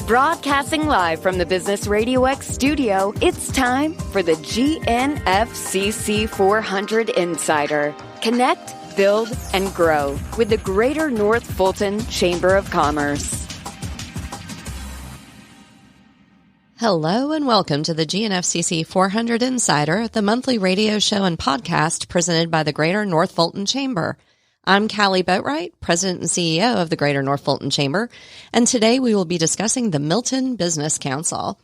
Broadcasting live from the Business RadioX studio, it's time for the GNFCC 400 Insider. Connect, build, and grow with the Greater North Fulton Chamber of Commerce. Hello and welcome to the GNFCC 400 Insider, the monthly radio show and podcast presented by the Greater North Fulton Chamber. I'm Kali Boatright, President and CEO of the Greater North Fulton Chamber, and today we will be discussing the Milton Business Council.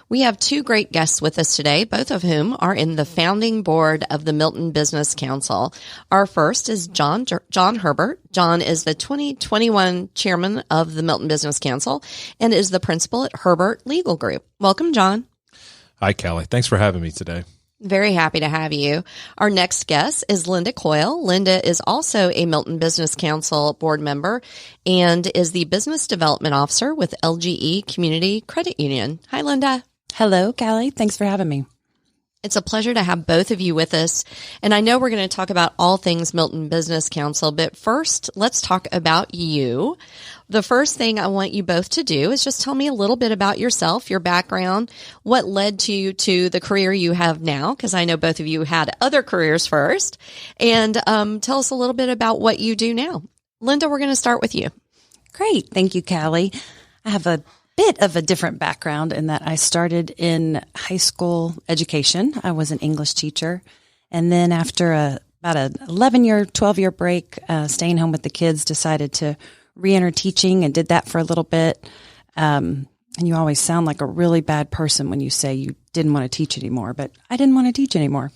We have two great guests with us today, both of whom are in the founding board of the Milton Business Council. Our first is John Herbert. John is the 2021 chairman of the Milton Business Council and is the principal at Herbert Legal Group. Welcome, John. Hi, Kali. Thanks for having me today. Very happy to have you. Our next guest is Linda Coyle. Linda is also a Milton Business Council board member and is the Business Development Officer with LGE Community Credit Union. Hi, Linda. Hello, Kali. Thanks for having me. It's a pleasure to have both of you with us. And I know we're going to talk about all things Milton Business Council, but first, let's talk about you. The first thing I want you both to do is just tell me a little bit about yourself, your background, what led you to the career you have now, because I know both of you had other careers first, and tell us a little bit about what you do now. Linda, we're going to start with you. Great. Thank you, Kali. I have a bit of a different background in that I started in high school education. I was an English teacher. And then after about an 11-year, 12-year break, staying home with the kids, decided to re-enter teaching and did that for a little bit. And you always sound like a really bad person when you say you didn't want to teach anymore, but I didn't want to teach anymore.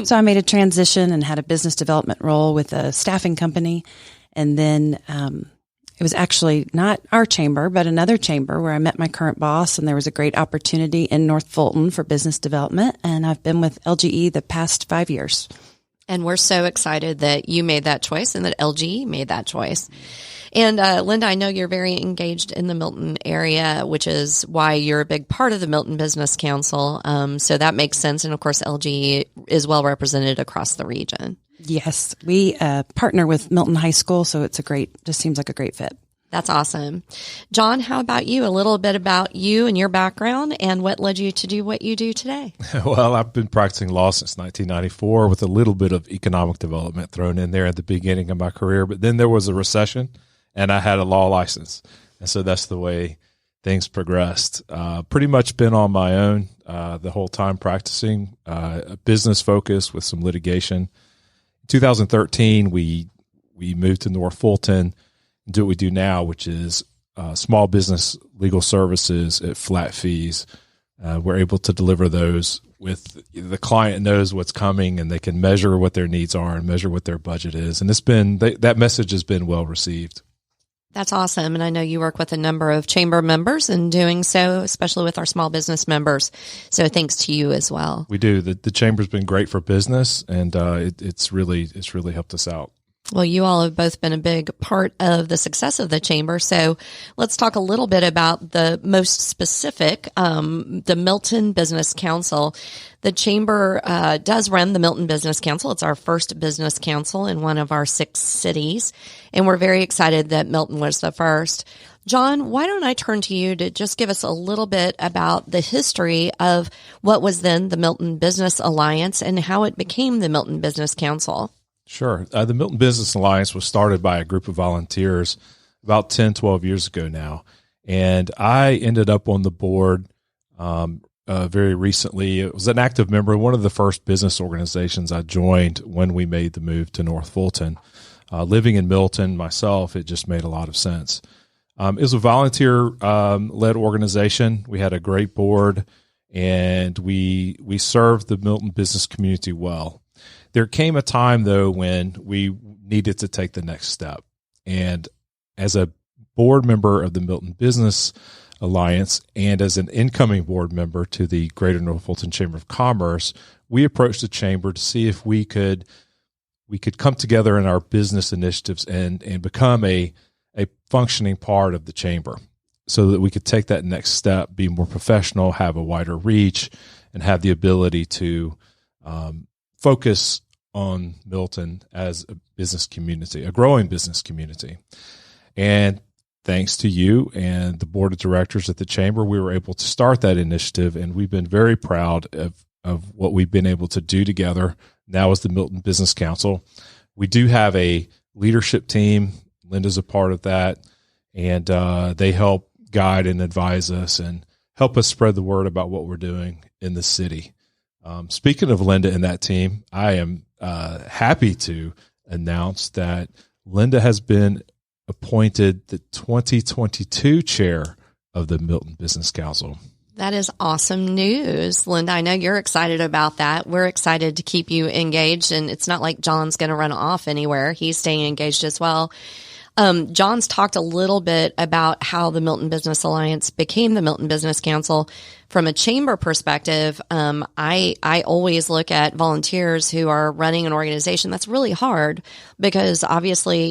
So I made a transition and had a business development role with a staffing company. And then it was actually not our chamber, but another chamber where I met my current boss, and there was a great opportunity in North Fulton for business development. And I've been with LGE the past 5 years. And we're so excited that you made that choice and that LGE made that choice. And Linda, I know you're very engaged in the Milton area, which is why you're a big part of the Milton Business Council. So that makes sense. And of course, LGE is well represented across the region. Yes, we partner with Milton High School, so it's just seems like a great fit. That's awesome. John, how about you? A little bit about you and your background and what led you to do what you do today. Well, I've been practicing law since 1994 with a little bit of economic development thrown in there at the beginning of my career. But then there was a recession and I had a law license. And so that's the way things progressed. Pretty much been on my own the whole time practicing, a business focus with some litigation. 2013, we moved to North Fulton and do what we do now, which is small business legal services at flat fees. We're able to deliver those with the client knows what's coming and they can measure what their needs are and measure what their budget is. And that message has been well received. That's awesome. And I know you work with a number of chamber members in doing so, especially with our small business members. So thanks to you as well. We do. The chamber's been great for business, and it's really helped us out. Well, you all have both been a big part of the success of the chamber. So let's talk a little bit about the most specific, the Milton Business Council. The chamber does run the Milton Business Council. It's our first business council in one of our 6 cities, and we're very excited that Milton was the first. John, why don't I turn to you to just give us a little bit about the history of what was then the Milton Business Alliance and how it became the Milton Business Council? Sure. The Milton Business Alliance was started by a group of volunteers about 10, 12 years ago now. And I ended up on the board very recently. It was an active member, one of the first business organizations I joined when we made the move to North Fulton. Living in Milton myself, it just made a lot of sense. It was a volunteer-led organization. We had a great board, and we served the Milton business community well. There came a time, though, when we needed to take the next step. And as a board member of the Milton Business Alliance and as an incoming board member to the Greater North Fulton Chamber of Commerce, we approached the chamber to see if we could come together in our business initiatives and become a functioning part of the chamber so that we could take that next step, be more professional, have a wider reach, and have the ability to focus on Milton as a business community, a growing business community. And thanks to you and the board of directors at the chamber, we were able to start that initiative, and we've been very proud of what we've been able to do together now as the Milton Business Council. We do have a leadership team. Linda's a part of that, and they help guide and advise us and help us spread the word about what we're doing in the city. Speaking of Linda and that team, I am happy to announce that Linda has been appointed the 2022 chair of the Milton Business Council. That is awesome news, Linda. I know you're excited about that. We're excited to keep you engaged, and it's not like John's going to run off anywhere. He's staying engaged as well. John's talked a little bit about how the Milton Business Alliance became the Milton Business Council. From a chamber perspective, I always look at volunteers who are running an organization. That's really hard because obviously,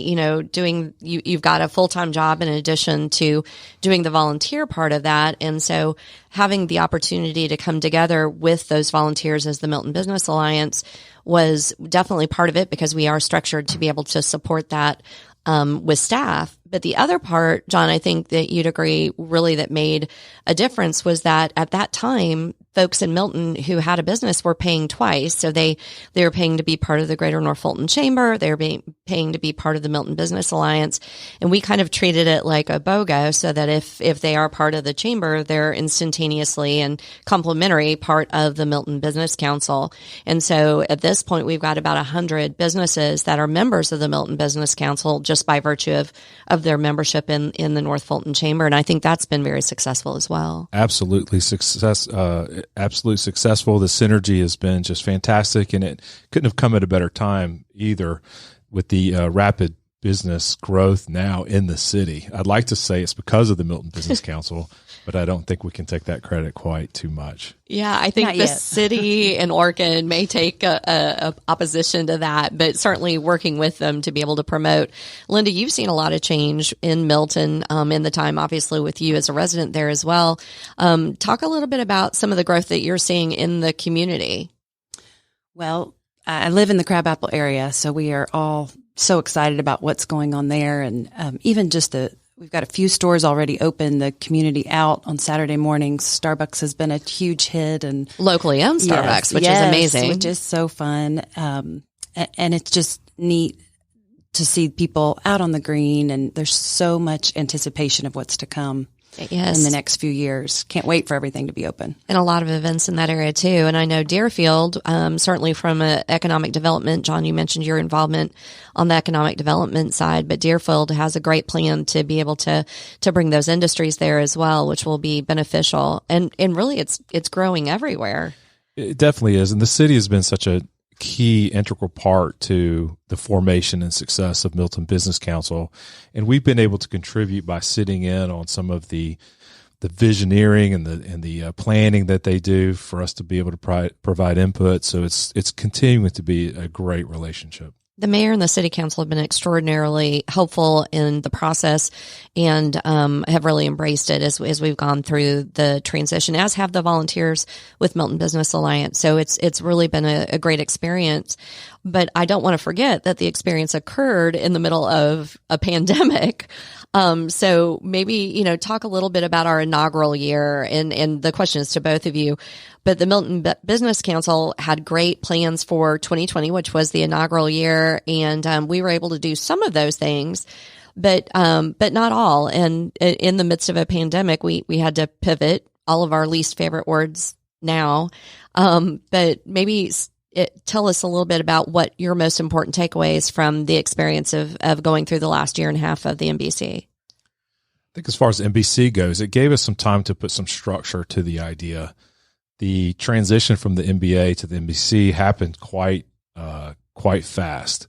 you've got a full-time job in addition to doing the volunteer part of that. And so having the opportunity to come together with those volunteers as the Milton Business Alliance was definitely part of it, because we are structured to be able to support that with staff. But the other part, John, I think that you'd agree really that made a difference was that at that time, folks in Milton who had a business were paying twice. So they were paying to be part of the Greater North Fulton Chamber. They were paying to be part of the Milton Business Alliance. And we kind of treated it like a BOGO, so that if they are part of the chamber, they're instantaneously and complimentary part of the Milton Business Council. And so at this point, we've got about 100 businesses that are members of the Milton Business Council just by virtue of their membership in the North Fulton Chamber. And I think that's been very successful as well. Absolutely successful. The synergy has been just fantastic, and it couldn't have come at a better time either with the rapid business growth now in the city. I'd like to say it's because of the Milton Business Council, but I don't think we can take that credit quite too much. Yeah, I think the city and Orkin may take a opposition to that, but certainly working with them to be able to promote. Linda, you've seen a lot of change in Milton in the time, obviously, with you as a resident there as well. Talk a little bit about some of the growth that you're seeing in the community. Well, I live in the Crabapple area, so we are all so excited about what's going on there. And even just we've got a few stores already open, the community out on Saturday mornings. Starbucks has been a huge hit, and locally owned Starbucks, which is amazing. Which is so fun. And it's just neat to see people out on the green, and there's so much anticipation of what's to come. Yes. In the next few years. Can't wait for everything to be open. And a lot of events in that area too. And I know Deerfield, certainly from economic development, John, you mentioned your involvement on the economic development side, but Deerfield has a great plan to be able to bring those industries there as well, which will be beneficial. And really it's growing everywhere. It definitely is. And the city has been such a key integral part to the formation and success of Milton Business Council. And we've been able to contribute by sitting in on some of the visioneering and the planning that they do for us to be able to provide input. So it's continuing to be a great relationship. The mayor and the city council have been extraordinarily helpful in the process and have really embraced it as we've gone through the transition, as have the volunteers with Milton Business Alliance. So it's really been a great experience. But I don't want to forget that the experience occurred in the middle of a pandemic. So maybe, talk a little bit about our inaugural year, and the question is to both of you. But the Milton Business Council had great plans for 2020, which was the inaugural year. And we were able to do some of those things, but not all. And in the midst of a pandemic, we had to pivot, all of our least favorite words now. But maybe tell us a little bit about what your most important takeaways from the experience of going through the last year and a half of the MBC. I think as far as MBC goes, it gave us some time to put some structure to the idea. The transition from the MBA to the MBC happened quite fast.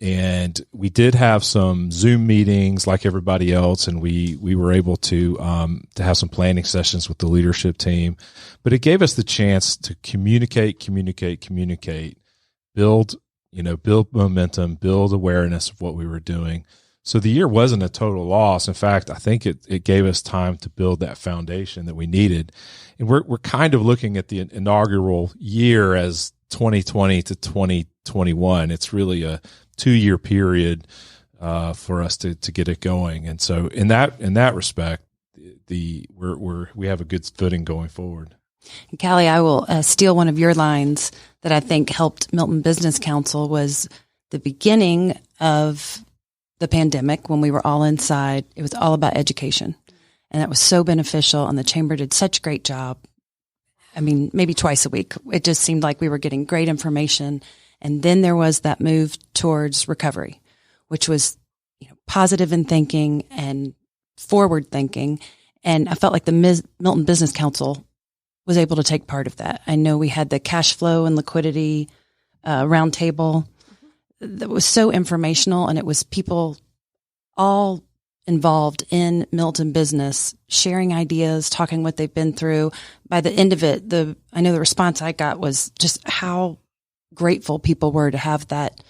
And we did have some Zoom meetings like everybody else, and we were able to have some planning sessions with the leadership team. But it gave us the chance to communicate, build momentum, build awareness of what we were doing. So the year wasn't a total loss. In fact, I think it gave us time to build that foundation that we needed. And we're kind of looking at the inaugural year as 2020 to 2021. It's really a 2-year period for us to get it going. And so in that respect, we have a good footing going forward. Kali, I will steal one of your lines that I think helped Milton Business Council was the beginning of the pandemic when we were all inside. It was all about education. And that was so beneficial. And the chamber did such a great job. I mean, maybe twice a week. It just seemed like we were getting great information. And then there was that move towards recovery, which was, positive in thinking and forward thinking. And I felt like the Milton Business Council was able to take part of that. I know we had the cash flow and liquidity roundtable that was so informational, and it was people all involved in Milton business, sharing ideas, talking what they've been through. By the end of it, I know the response I got was just how grateful people were to have that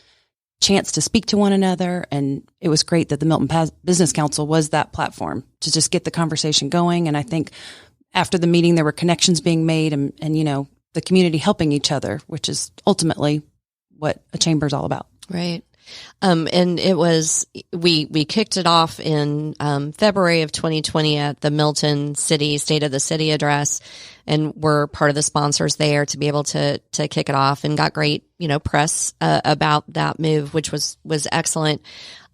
chance to speak to one another. And it was great that the Milton Business Council was that platform to just get the conversation going. And I think after the meeting, there were connections being made and the community helping each other, which is ultimately what a chamber is all about. Right. And it was, we kicked it off in February of 2020 at the Milton City State of the City address, and we're part of the sponsors there to be able to kick it off, and got great, press about that move, which was excellent.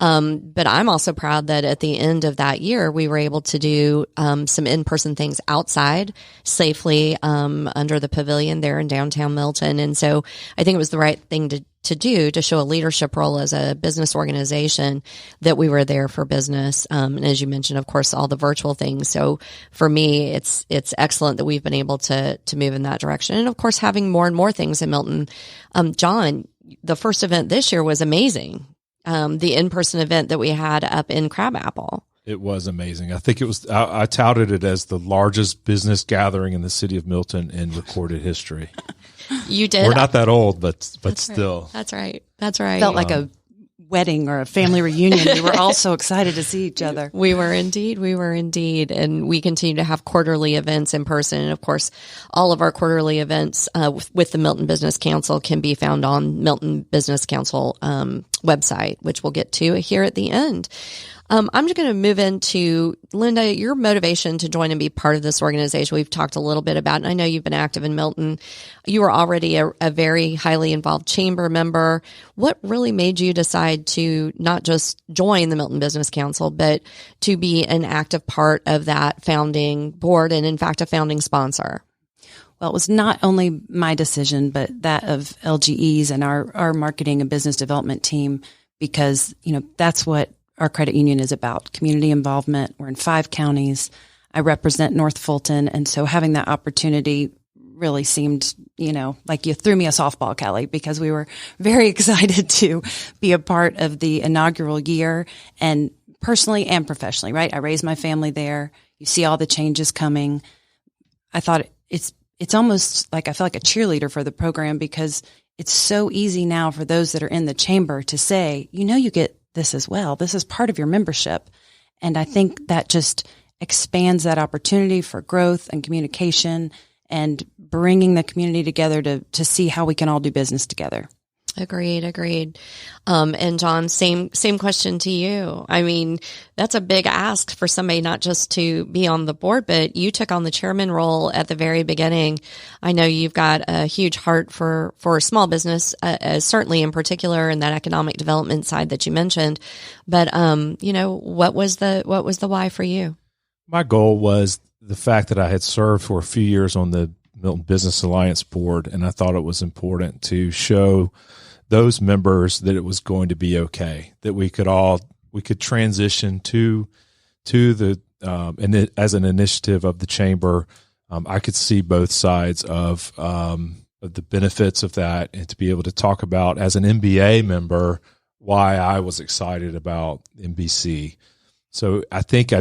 But I'm also proud that at the end of that year, we were able to do some in-person things outside safely under the pavilion there in downtown Milton. And so I think it was the right thing to do to show a leadership role as a business organization, that we were there for business. And as you mentioned, of course, all the virtual things. So for me, it's excellent that we've been able to move in that direction. And of course, having more and more things in Milton. John, the first event this year was amazing. The in-person event that we had up in Crabapple. It was amazing. I think it was, I touted it as the largest business gathering in the city of Milton in recorded history. You did. We're not that old, but That's still. Right. That's right. Felt like a wedding or a family reunion. We were all so excited to see each other. We were indeed. And we continue to have quarterly events in person. And of course, all of our quarterly events with the Milton Business Council can be found on Milton Business Council website, which we'll get to here at the end. I'm just going to move into, Linda, your motivation to join and be part of this organization. We've talked a little bit about, and I know you've been active in Milton. You were already a very highly involved chamber member. What really made you decide to not just join the Milton Business Council, but to be an active part of that founding board and, in fact, a founding sponsor? Well, it was not only my decision, but that of LGE's and our marketing and business development team, because, that's what our credit union is about, community involvement. We're in 5 counties. I represent North Fulton. And so having that opportunity really seemed, like you threw me a softball, Kali, because we were very excited to be a part of the inaugural year, and personally and professionally, right? I raised my family there. You see all the changes coming. I thought it's almost like I feel like a cheerleader for the program, because it's so easy now for those that are in the chamber to say, you get this as well. This is part of your membership. And I think that just expands that opportunity for growth and communication and bringing the community together to see how we can all do business together. Agreed. And John, same question to you. I mean, that's a big ask for somebody not just to be on the board, but you took on the chairman role at the very beginning. I know you've got a huge heart for small business, certainly in particular in that economic development side that you mentioned. But, what was the why for you? My goal was the fact that I had served for a few years on the Milton Business Alliance board, and I thought it was important to show those members that it was going to be okay, that we could transition to the and as an initiative of the chamber. I could see both sides of the benefits of that, and to be able to talk about, as an MBA member, why I was excited about MBC. So I think I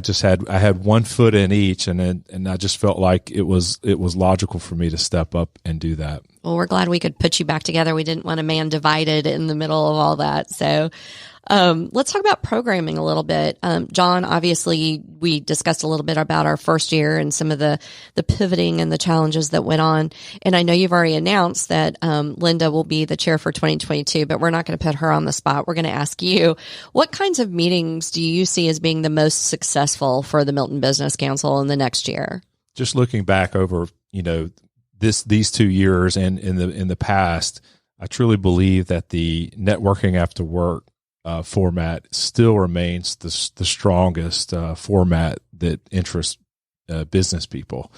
had one foot in each, and I just felt like it was logical for me to step up and do that. Well, we're glad we could put you back together. We didn't want a man divided in the middle of all that. So Let's talk about programming a little bit. John, obviously we discussed a little bit about our first year and some of the pivoting and the challenges that went on. And I know you've already announced that Linda will be the chair for 2022, but we're not going to put her on the spot. We're going to ask you, what kinds of meetings do you see as being the most successful for the Milton Business Council in the next year? Just looking back over, these 2 years and in the past, I truly believe that the networking after work format still remains the strongest format that interests business people.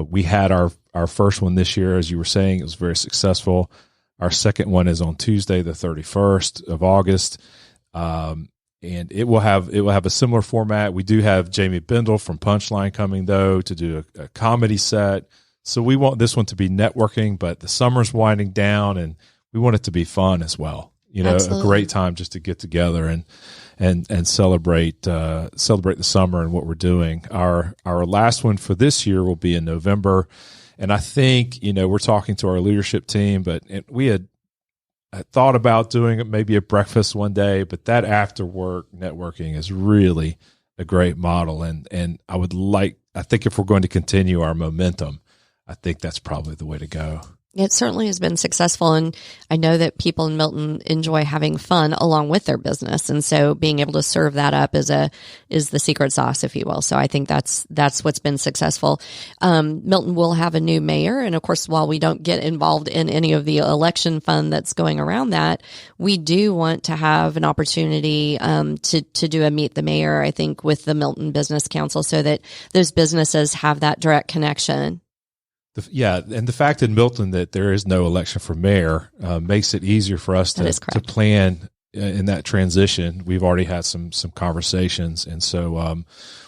We had our first one this year, as you were saying. It was very successful. Our second one is on Tuesday, the 31st of August, and it will have a similar format. We do have Jamie Bindle from Punchline coming, though, to do a comedy set. So we want this one to be networking, but the summer's winding down, and we want it to be fun as well. Absolutely. A great time just to get together and celebrate the summer and what we're doing. Our last one for this year will be in November, and I think we're talking to our leadership team, but we had thought about doing maybe a breakfast one day, but that after work networking is really a great model, and I think if we're going to continue our momentum, I think that's probably the way to go. It certainly has been successful, and I know that people in Milton enjoy having fun along with their business, and so being able to serve that up is the secret sauce, if you will. So I think that's what's been successful. Milton will have a new mayor, and of course, while we don't get involved in any of the election fund that's going around that, we do want to have an opportunity to do a meet the mayor, I think, with the Milton Business Council, so that those businesses have that direct connection. And the fact in Milton that there is no election for mayor makes it easier for us to plan in that transition. We've already had some conversations, and so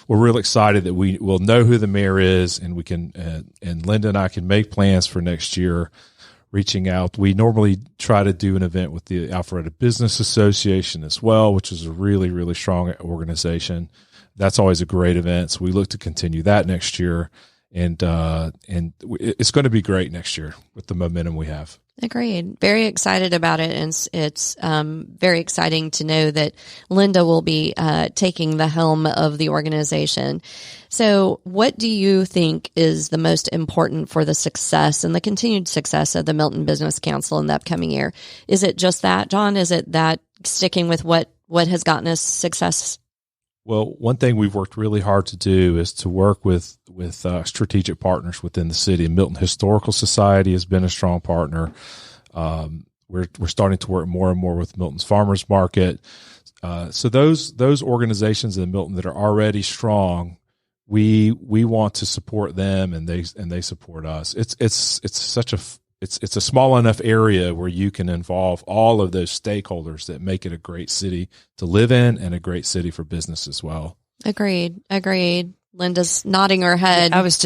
we're real excited that we will know who the mayor is, and we can and Linda and I can make plans for next year. Reaching out, we normally try to do an event with the Alpharetta Business Association as well, which is a really, really strong organization. That's always a great event, so we look to continue that next year. And it's going to be great next year with the momentum we have. Agreed. Very excited about it. And it's very exciting to know that Linda will be taking the helm of the organization. So what do you think is the most important for the success and the continued success of the Milton Business Council in the upcoming year? Is it just that, John? Is it that sticking with what has gotten us success? Well, one thing we've worked really hard to do is to work with strategic partners within the city. Milton Historical Society has been a strong partner. We're starting to work more and more with Milton's Farmers Market. So those organizations in Milton that are already strong, we want to support them, and they support us. It's a small enough area where you can involve all of those stakeholders that make it a great city to live in and a great city for business as well. Agreed. Linda's nodding her head. I was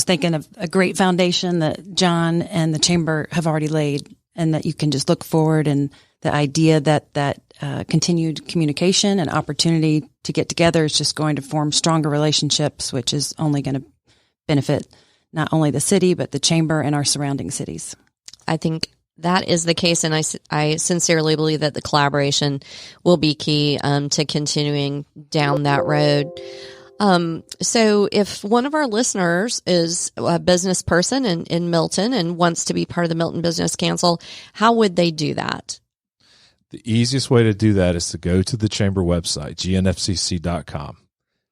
thinking of a great foundation that John and the Chamber have already laid, and that you can just look forward, and the idea that continued communication and opportunity to get together is just going to form stronger relationships, which is only going to benefit not only the city, but the Chamber and our surrounding cities. I think that is the case, and I sincerely believe that the collaboration will be key to continuing down that road. So if one of our listeners is a business person in Milton and wants to be part of the Milton Business Council, how would they do that? The easiest way to do that is to go to the Chamber website, GNFCC.com,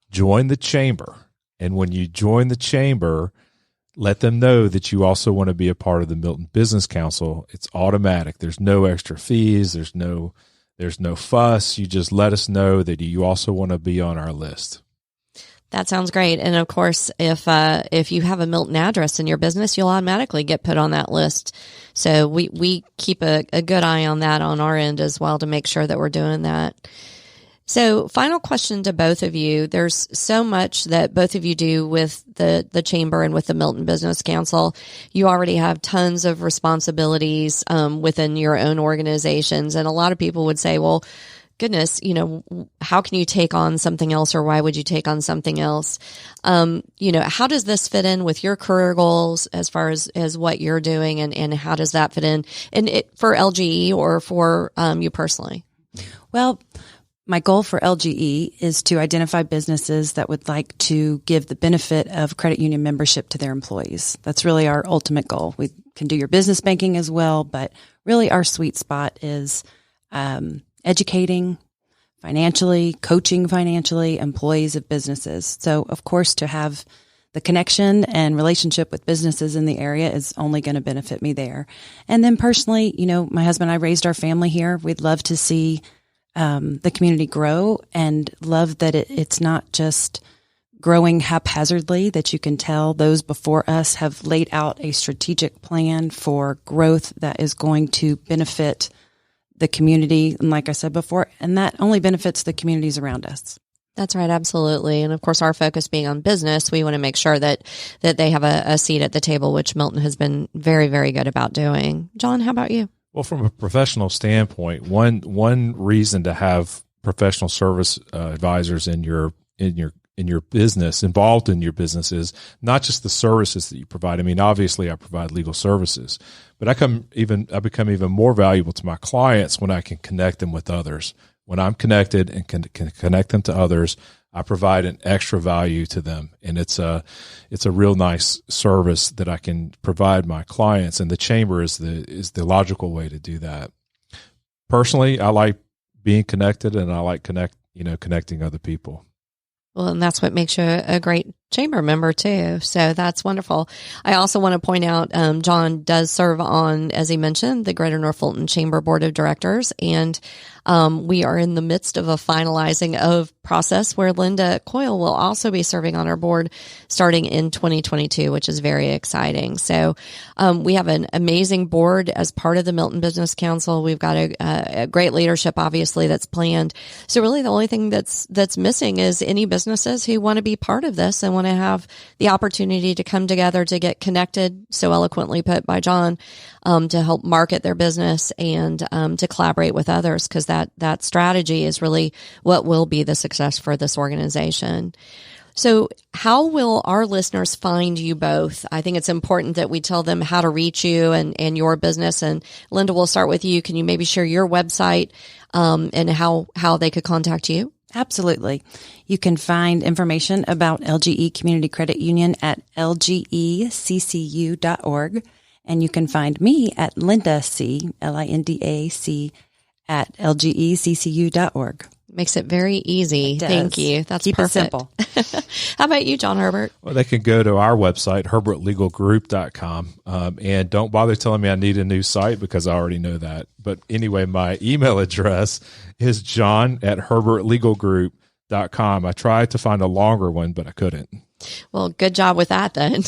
join the Chamber, and when you join the Chamber, let them know that you also want to be a part of the Milton Business Council. It's automatic. There's no extra fees. There's no fuss. You just let us know that you also want to be on our list. That sounds great. And of course, if you have a Milton address in your business, you'll automatically get put on that list. So we keep a good eye on that on our end as well to make sure that we're doing that. So final question to both of you. There's so much that both of you do with the Chamber and with the Milton Business Council. You already have tons of responsibilities within your own organizations. And a lot of people would say, well, goodness, how can you take on something else, or why would you take on something else? How does this fit in with your career goals as far as what you're doing, and how does that fit in for LGE or for you personally? Well, my goal for LGE is to identify businesses that would like to give the benefit of credit union membership to their employees. That's really our ultimate goal. We can do your business banking as well, but really our sweet spot is educating financially, coaching financially employees of businesses. So, of course, to have the connection and relationship with businesses in the area is only going to benefit me there. And then personally, my husband and I raised our family here. We'd love to see the community grow, and love that it's not just growing haphazardly, that you can tell those before us have laid out a strategic plan for growth that is going to benefit the community. And like I said before, and that only benefits the communities around us. That's right. Absolutely. And of course, our focus being on business, we want to make sure that they have a seat at the table, which Milton has been very, very good about doing. John, how about you? Well, from a professional standpoint, one reason to have professional service advisors in your business, involved in your business, is not just the services that you provide. I mean, obviously, I provide legal services, but I become even more valuable to my clients when I can connect them with others. When I'm connected and can connect them to others, I provide an extra value to them, and it's a real nice service that I can provide my clients. And the chamber is the logical way to do that. Personally, I like being connected, and I like connecting other people. Well, and that's what makes you a great chamber member too. So that's wonderful. I also want to point out, John does serve on, as he mentioned, the Greater North Fulton Chamber Board of Directors, and we are in the midst of a finalizing of process where Linda Coyle will also be serving on our board starting in 2022, which is very exciting. So we have an amazing board as part of the Milton Business Council. We've got a great leadership, obviously, that's planned. So really the only thing that's missing is any businesses who want to be part of this and want to have the opportunity to come together to get connected, so eloquently put by John, to help market their business and to collaborate with others, because that strategy is really what will be the success for this organization. So how will our listeners find you both? I think it's important that we tell them how to reach you and your business. And Linda, we'll start with you. Can you maybe share your website and how they could contact you? Absolutely. You can find information about LGE Community Credit Union at lgeccu.org. And you can find me at Linda C, Lindac, at lgeccu.org. Makes it very easy. Thank you. That's Keep perfect. it simple. How about you, John Herbert? Well, they can go to our website, herbertlegalgroup.com. And don't bother telling me I need a new site, because I already know that. But anyway, my email address is john@herbertlegalgroup.com. I tried to find a longer one, but I couldn't. Well, good job with that then.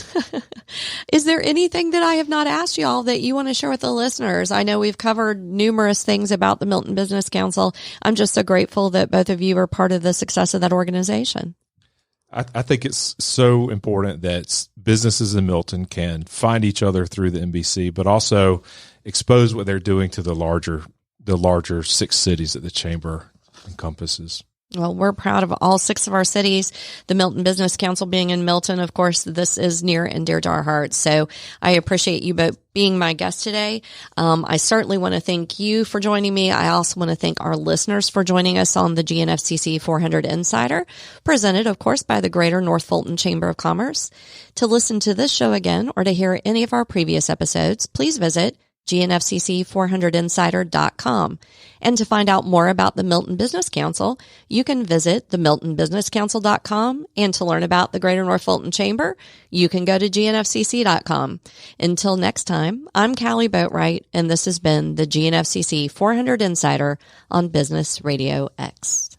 Is there anything that I have not asked y'all that you want to share with the listeners? I know we've covered numerous things about the Milton Business Council. I'm just so grateful that both of you are part of the success of that organization. I think it's so important that businesses in Milton can find each other through the MBC, but also expose what they're doing to the larger 6 cities that the chamber encompasses. Well, we're proud of all 6 of our cities, the Milton Business Council being in Milton. Of course, this is near and dear to our hearts. So I appreciate you both being my guest today. I certainly want to thank you for joining me. I also want to thank our listeners for joining us on the GNFCC 400 Insider, presented, of course, by the Greater North Fulton Chamber of Commerce. To listen to this show again or to hear any of our previous episodes, please visit GNFCC400insider.com. And to find out more about the Milton Business Council, you can visit themiltonbusinesscouncil.com. And to learn about the Greater North Fulton Chamber, you can go to GNFCC.com. Until next time, I'm Kali Boatright, and this has been the GNFCC 400 Insider on Business Radio X.